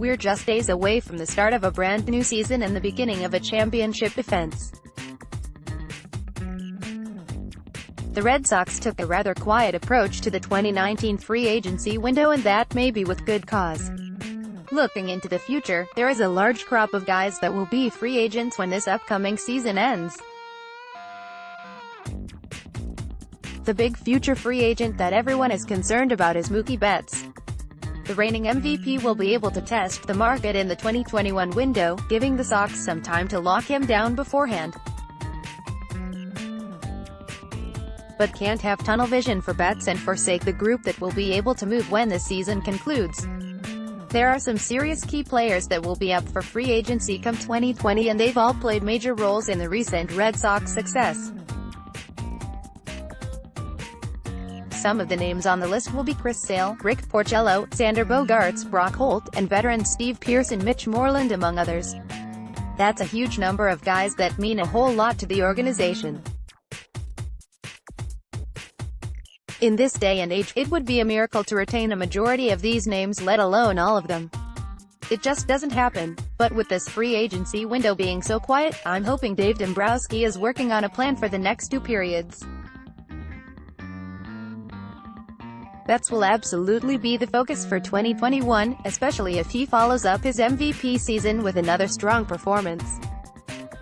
We're just days away from the start of a brand new season and the beginning of a championship defense. The Red Sox took a rather quiet approach to the 2019 free agency window, and that may be with good cause. Looking into the future, there is a large crop of guys that will be free agents when this upcoming season ends. The big future free agent that everyone is concerned about is Mookie Betts. The reigning MVP will be able to test the market in the 2021 window, giving the Sox some time to lock him down beforehand. But can't have tunnel vision for Betts and forsake the group that will be able to move when the season concludes. There are some serious key players that will be up for free agency come 2020, and they've all played major roles in the recent Red Sox success. Some of the names on the list will be Chris Sale, Rick Porcello, Xander Bogaerts, Brock Holt, and veteran Steve Pearce and Mitch Moreland, among others. That's a huge number of guys that mean a whole lot to the organization. In this day and age, it would be a miracle to retain a majority of these names, let alone all of them. It just doesn't happen. But with this free agency window being so quiet, I'm hoping Dave Dombrowski is working on a plan for the next 2 periods. Betts will absolutely be the focus for 2021, especially if he follows up his MVP season with another strong performance.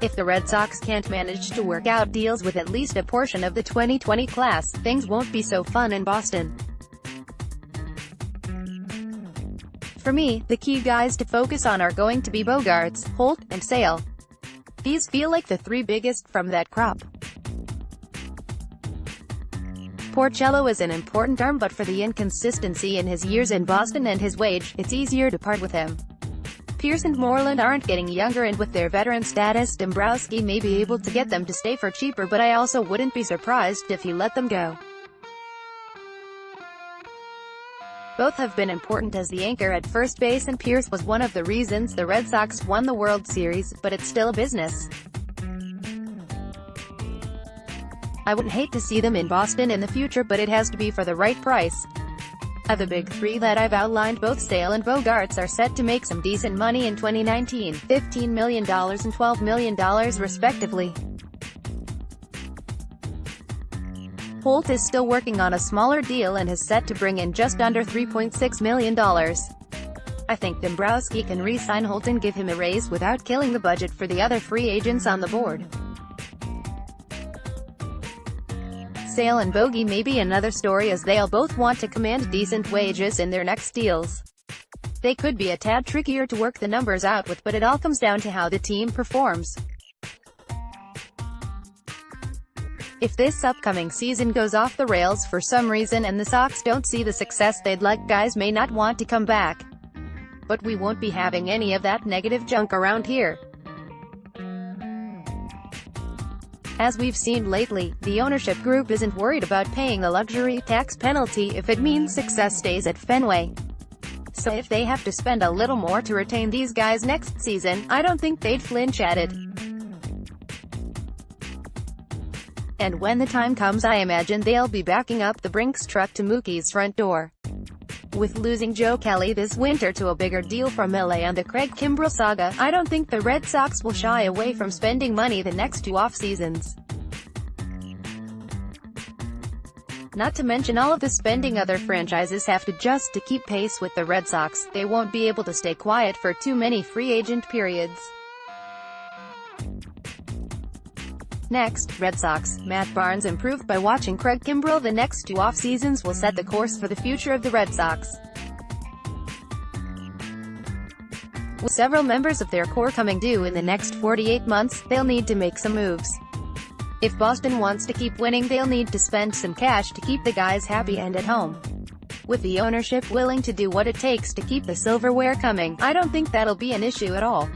If the Red Sox can't manage to work out deals with at least a portion of the 2020 class, things won't be so fun in Boston. For me, the key guys to focus on are going to be Bogaerts, Holt, and Sale. These feel like the 3 biggest from that crop. Porcello is an important arm, but for the inconsistency in his years in Boston and his wage, it's easier to part with him. Pearce and Moreland aren't getting younger, and with their veteran status, Dombrowski may be able to get them to stay for cheaper, but I also wouldn't be surprised if he let them go. Both have been important as the anchor at first base, and Pearce was one of the reasons the Red Sox won the World Series, but it's still business. I wouldn't hate to see them in Boston in the future, but it has to be for the right price. Of the big 3 that I've outlined, both Sale and Bogaerts are set to make some decent money in 2019, $15 million and $12 million respectively. Holt is still working on a smaller deal and is set to bring in just under $3.6 million. I think Dombrowski can re-sign Holt and give him a raise without killing the budget for the other free agents on the board. Sale and Bogey may be another story, as they'll both want to command decent wages in their next deals. They could be a tad trickier to work the numbers out with, but it all comes down to how the team performs. If this upcoming season goes off the rails for some reason and the Sox don't see the success they'd like, guys may not want to come back. But we won't be having any of that negative junk around here. As we've seen lately, the ownership group isn't worried about paying the luxury tax penalty if it means success stays at Fenway. So if they have to spend a little more to retain these guys next season, I don't think they'd flinch at it. And when the time comes, I imagine they'll be backing up the Brinks truck to Mookie's front door. With losing Joe Kelly this winter to a bigger deal from LA and the Craig Kimbrell saga, I don't think the Red Sox will shy away from spending money the next 2 off-seasons. Not to mention all of the spending other franchises have to just to keep pace with the Red Sox. They won't be able to stay quiet for too many free agent periods. Next, Red Sox. Matt Barnes improved by watching Craig Kimbrell. The next 2 off-seasons will set the course for the future of the Red Sox. With several members of their core coming due in the next 48 months, they'll need to make some moves. If Boston wants to keep winning, they'll need to spend some cash to keep the guys happy and at home. With the ownership willing to do what it takes to keep the silverware coming, I don't think that'll be an issue at all.